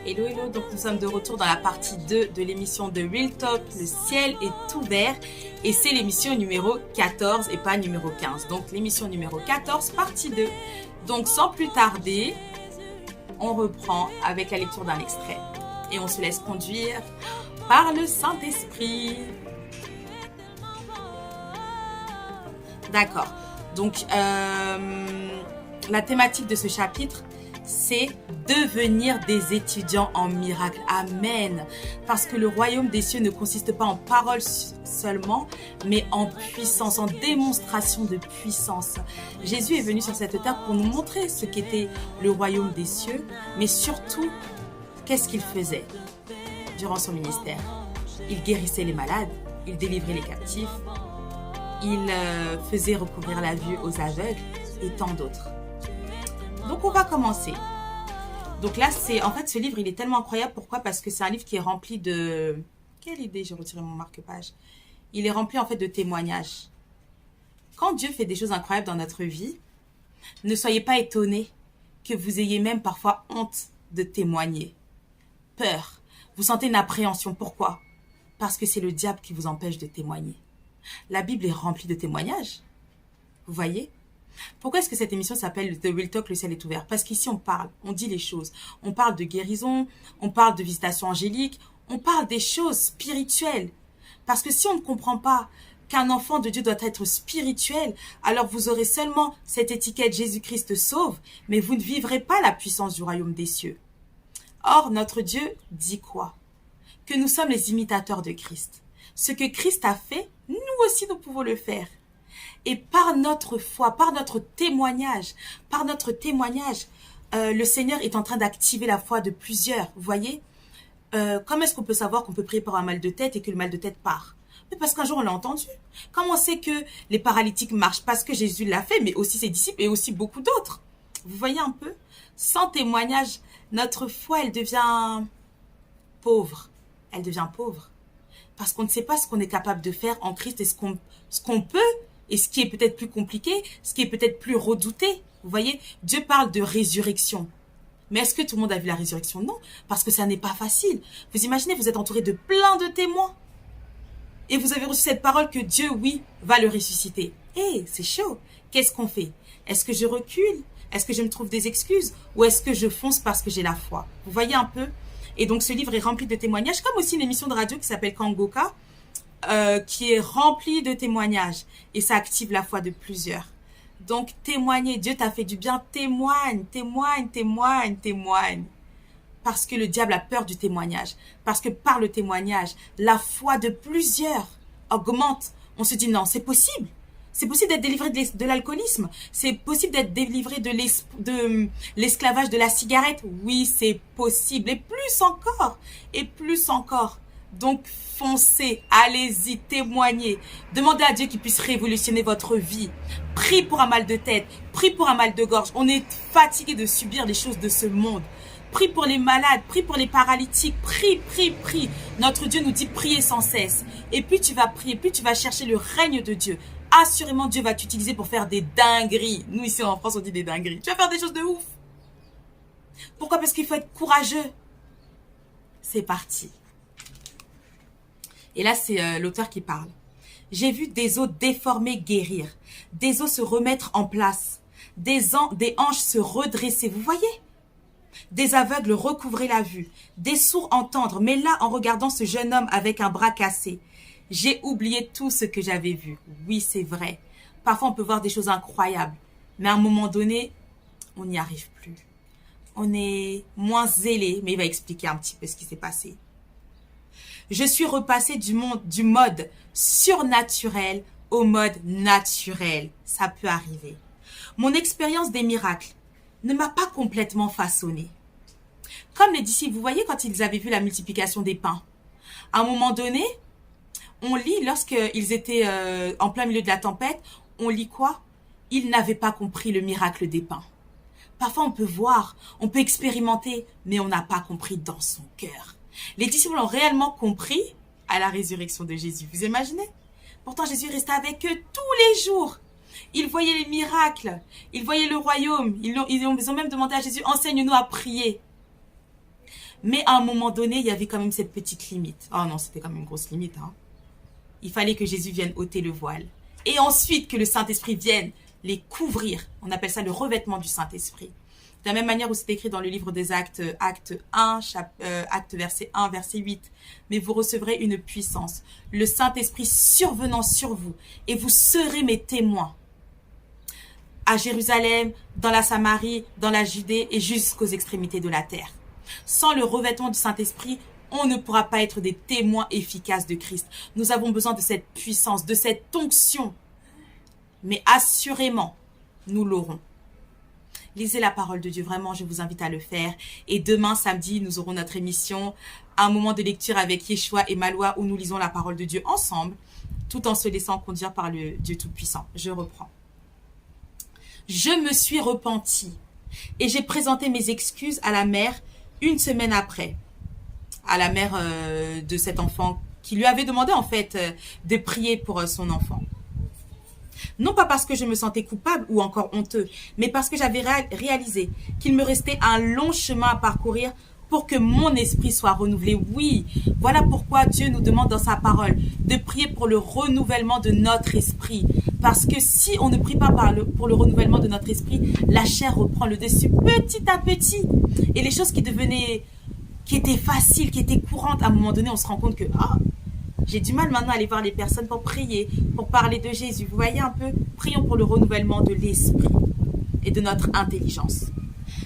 Hello, hello, donc nous sommes de retour dans la partie 2 de l'émission de Real Talk, le ciel est ouvert, et c'est l'émission numéro 14 et pas numéro 15, donc l'émission numéro 14, partie 2. Donc sans plus tarder, on reprend avec la lecture d'un extrait, et on se laisse conduire par le Saint-Esprit. D'accord, donc la thématique de ce chapitre, c'est devenir des étudiants en miracle. Amen. Parce que le royaume des cieux ne consiste pas en paroles seulement, mais en puissance, en démonstration de puissance. Jésus est venu sur cette terre pour nous montrer ce qu'était le royaume des cieux, mais surtout, qu'est-ce qu'il faisait durant son ministère. Il guérissait les malades, il délivrait les captifs, il faisait recouvrir la vue aux aveugles et tant d'autres. Donc, on va commencer. Donc là, en fait, ce livre, il est tellement incroyable. Pourquoi? Parce que c'est un livre qui est rempli de... Quelle idée? J'ai retiré mon marque-page. Il est rempli, en fait, de témoignages. Quand Dieu fait des choses incroyables dans notre vie, ne soyez pas étonnés que vous ayez même parfois honte de témoigner. Peur. Vous sentez une appréhension. Pourquoi? Parce que c'est le diable qui vous empêche de témoigner. La Bible est remplie de témoignages. Vous voyez? Pourquoi est-ce que cette émission s'appelle The Real Talk, le ciel est ouvert? Parce qu'ici on parle, on dit les choses. On parle de guérison, on parle de visitation angélique, on parle des choses spirituelles. Parce que si on ne comprend pas qu'un enfant de Dieu doit être spirituel, alors vous aurez seulement cette étiquette Jésus-Christ sauve, mais vous ne vivrez pas la puissance du royaume des cieux. Or, notre Dieu dit quoi? Que nous sommes les imitateurs de Christ. Ce que Christ a fait, nous aussi nous pouvons le faire. Et par notre foi, par notre témoignage, le Seigneur est en train d'activer la foi de plusieurs. Vous voyez, comment est-ce qu'on peut savoir qu'on peut prier pour un mal de tête et que le mal de tête part? Mais parce qu'un jour on l'a entendu. Comment on sait que les paralytiques marchent? Parce que Jésus l'a fait, mais aussi ses disciples et aussi beaucoup d'autres. Vous voyez un peu? Sans témoignage, notre foi, elle devient pauvre. Elle devient pauvre. Parce qu'on ne sait pas ce qu'on est capable de faire en Christ et ce qu'on peut. Et ce qui est peut-être plus compliqué, ce qui est peut-être plus redouté. Vous voyez, Dieu parle de résurrection. Mais est-ce que tout le monde a vu la résurrection? Non, parce que ça n'est pas facile. Vous imaginez, vous êtes entouré de plein de témoins. Et vous avez reçu cette parole que Dieu, oui, va le ressusciter. C'est chaud. Qu'est-ce qu'on fait? Est-ce que je recule? Est-ce que je me trouve des excuses? Ou est-ce que je fonce parce que j'ai la foi? Vous voyez un peu? Et donc, ce livre est rempli de témoignages, comme aussi une émission de radio qui s'appelle Kangoka, qui est rempli de témoignages et ça active la foi de plusieurs. Donc témoignez, Dieu t'a fait du bien, témoigne, parce que le diable a peur du témoignage, parce que par le témoignage la foi de plusieurs augmente. On se dit non, c'est possible d'être délivré de l'alcoolisme, c'est possible d'être délivré de l'esclavage de la cigarette, oui c'est possible, et plus encore. Donc, foncez, allez-y, témoignez. Demandez à Dieu qu'il puisse révolutionner votre vie. Prie pour un mal de tête, prie pour un mal de gorge. On est fatigué de subir les choses de ce monde. Prie pour les malades, prie pour les paralytiques. Prie. Notre Dieu nous dit prier sans cesse. Et plus tu vas prier, plus tu vas chercher le règne de Dieu. Assurément, Dieu va t'utiliser pour faire des dingueries. Nous, ici en France, on dit des dingueries. Tu vas faire des choses de ouf. Pourquoi? Parce qu'il faut être courageux. C'est parti. Et là, c'est l'auteur qui parle. J'ai vu des os déformés guérir, des os se remettre en place, des hanches se redresser. Vous voyez? Des aveugles recouvrer la vue, des sourds entendre. Mais là, en regardant ce jeune homme avec un bras cassé, j'ai oublié tout ce que j'avais vu. Oui, c'est vrai. Parfois, on peut voir des choses incroyables. Mais à un moment donné, on n'y arrive plus. On est moins zélé. Mais il va expliquer un petit peu ce qui s'est passé. Je suis repassée du mode surnaturel au mode naturel. Ça peut arriver. Mon expérience des miracles ne m'a pas complètement façonnée. Comme les disciples, vous voyez quand ils avaient vu la multiplication des pains. À un moment donné, on lit, lorsqu'ils étaient en plein milieu de la tempête, on lit quoi? Ils n'avaient pas compris le miracle des pains. Parfois, on peut voir, on peut expérimenter, mais on n'a pas compris dans son cœur. Les disciples ont réellement compris à la résurrection de Jésus. Vous imaginez? Pourtant, Jésus restait avec eux tous les jours. Ils voyaient les miracles. Ils voyaient le royaume. Ils ont même demandé à Jésus, enseigne-nous à prier. Mais à un moment donné, il y avait quand même cette petite limite. Oh non, c'était quand même une grosse limite. Hein. Il fallait que Jésus vienne ôter le voile. Et ensuite que le Saint-Esprit vienne les couvrir. On appelle ça le revêtement du Saint-Esprit. De la même manière où c'est écrit dans le livre des Actes, acte 1, acte verset 1, verset 8. Mais vous recevrez une puissance, le Saint-Esprit survenant sur vous, et vous serez mes témoins. À Jérusalem, dans la Samarie, dans la Judée et jusqu'aux extrémités de la terre. Sans le revêtement du Saint-Esprit, on ne pourra pas être des témoins efficaces de Christ. Nous avons besoin de cette puissance, de cette onction. Mais assurément, nous l'aurons. Lisez la parole de Dieu, vraiment, je vous invite à le faire. Et demain, samedi, nous aurons notre émission, un moment de lecture avec Yeshua et Maloua, où nous lisons la parole de Dieu ensemble, tout en se laissant conduire par le Dieu Tout-Puissant. Je reprends. Je me suis repenti et j'ai présenté mes excuses à la mère une semaine après. À la mère de cet enfant qui lui avait demandé en fait de prier pour son enfant. Non pas parce que je me sentais coupable ou encore honteux, mais parce que j'avais réalisé qu'il me restait un long chemin à parcourir pour que mon esprit soit renouvelé. Oui, voilà pourquoi Dieu nous demande dans sa parole de prier pour le renouvellement de notre esprit. Parce que si on ne prie pas pour le renouvellement de notre esprit, la chair reprend le dessus petit à petit. Et les choses qui étaient faciles, qui étaient courantes, à un moment donné, on se rend compte que j'ai du mal maintenant à aller voir les personnes pour prier, pour parler de Jésus. Vous voyez un peu? Prions pour le renouvellement de l'esprit et de notre intelligence.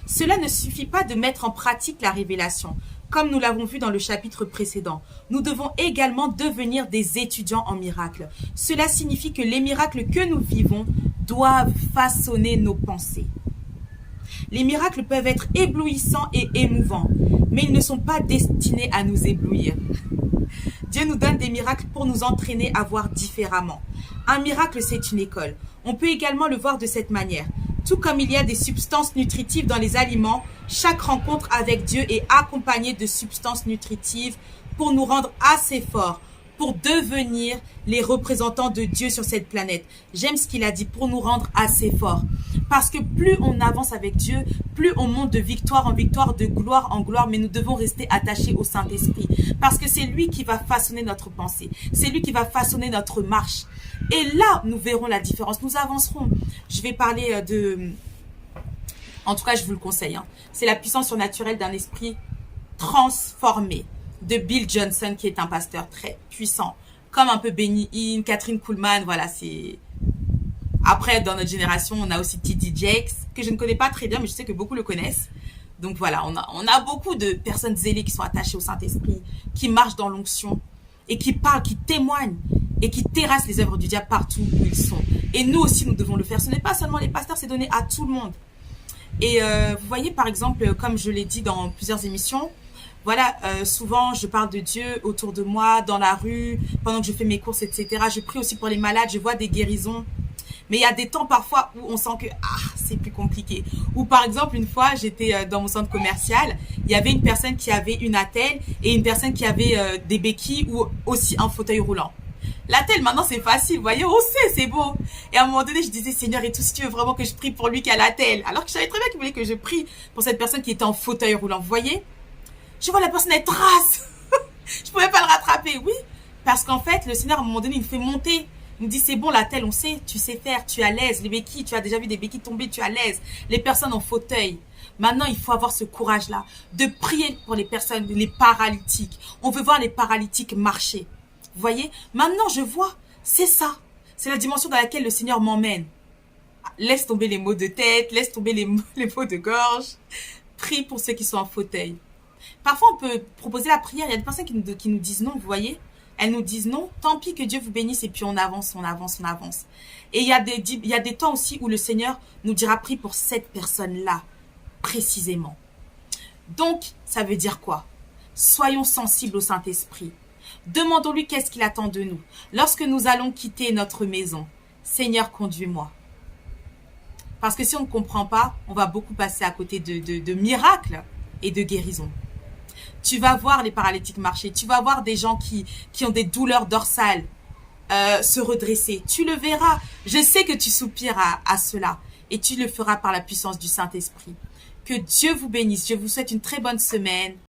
Cela ne suffit pas de mettre en pratique la révélation. Comme nous l'avons vu dans le chapitre précédent, nous devons également devenir des étudiants en miracles. Cela signifie que les miracles que nous vivons doivent façonner nos pensées. Les miracles peuvent être éblouissants et émouvants, mais ils ne sont pas destinés à nous éblouir. Dieu nous donne des miracles pour nous entraîner à voir différemment. Un miracle, c'est une école. On peut également le voir de cette manière. Tout comme il y a des substances nutritives dans les aliments, chaque rencontre avec Dieu est accompagnée de substances nutritives pour nous rendre assez forts, pour devenir les représentants de Dieu sur cette planète. J'aime ce qu'il a dit, pour nous rendre assez forts. Parce que plus on avance avec Dieu, plus on monte de victoire en victoire, de gloire en gloire, mais nous devons rester attachés au Saint-Esprit. Parce que c'est lui qui va façonner notre pensée. C'est lui qui va façonner notre marche. Et là, nous verrons la différence. Nous avancerons. Je vais parler en tout cas, je vous le conseille. Hein. C'est la puissance surnaturelle d'un esprit transformé. De Bill Johnson, qui est un pasteur très puissant. Comme un peu Benny Hinn, Catherine Kuhlman, voilà, c'est... Après, dans notre génération, on a aussi T.D. Jakes, que je ne connais pas très bien, mais je sais que beaucoup le connaissent. Donc voilà, on a beaucoup de personnes zélées qui sont attachées au Saint-Esprit, qui marchent dans l'onction, et qui parlent, qui témoignent, et qui terrassent les œuvres du diable partout où ils sont. Et nous aussi, nous devons le faire. Ce n'est pas seulement les pasteurs, c'est donné à tout le monde. Et vous voyez, par exemple, comme je l'ai dit dans plusieurs émissions, voilà, souvent je parle de Dieu autour de moi, dans la rue, pendant que je fais mes courses, etc. Je prie aussi pour les malades, je vois des guérisons. Mais il y a des temps parfois où on sent que c'est plus compliqué. Ou par exemple, une fois, j'étais dans mon centre commercial, il y avait une personne qui avait une attelle et une personne qui avait des béquilles ou aussi un fauteuil roulant. L'attelle, maintenant, c'est facile, vous voyez, on sait, c'est beau. Et à un moment donné, je disais, Seigneur, et tout, si tu veux vraiment que je prie pour lui qui a l'attelle. Alors que je savais très bien qu'il voulait que je prie pour cette personne qui était en fauteuil roulant, vous voyez. Je vois la personne, elle trace. Je pouvais pas le rattraper, oui. Parce qu'en fait, le Seigneur, à un moment donné, il me fait monter. Il me dit, c'est bon, l'attelle, on sait, tu sais faire, tu es à l'aise. Les béquilles, tu as déjà vu des béquilles tomber, tu es à l'aise. Les personnes en fauteuil. Maintenant, il faut avoir ce courage-là de prier pour les personnes, les paralytiques. On veut voir les paralytiques marcher. Vous voyez? Maintenant, je vois, c'est ça. C'est la dimension dans laquelle le Seigneur m'emmène. Laisse tomber les maux de tête, laisse tomber les maux de gorge. Prie pour ceux qui sont en fauteuil. Parfois, on peut proposer la prière. Il y a des personnes qui nous disent non, vous voyez. Elles nous disent non. Tant pis, que Dieu vous bénisse. Et puis, on avance, on avance, on avance. Et il y a des temps aussi où le Seigneur nous dira prie pour cette personne-là, précisément. Donc, ça veut dire quoi? Soyons sensibles au Saint-Esprit. Demandons-lui qu'est-ce qu'il attend de nous. Lorsque nous allons quitter notre maison, Seigneur, conduis-moi. Parce que si on ne comprend pas, on va beaucoup passer à côté de miracles et de guérisons. Tu vas voir les paralytiques marcher. Tu vas voir des gens qui ont des douleurs dorsales se redresser. Tu le verras. Je sais que tu soupires à cela. Et tu le feras par la puissance du Saint-Esprit. Que Dieu vous bénisse. Je vous souhaite une très bonne semaine.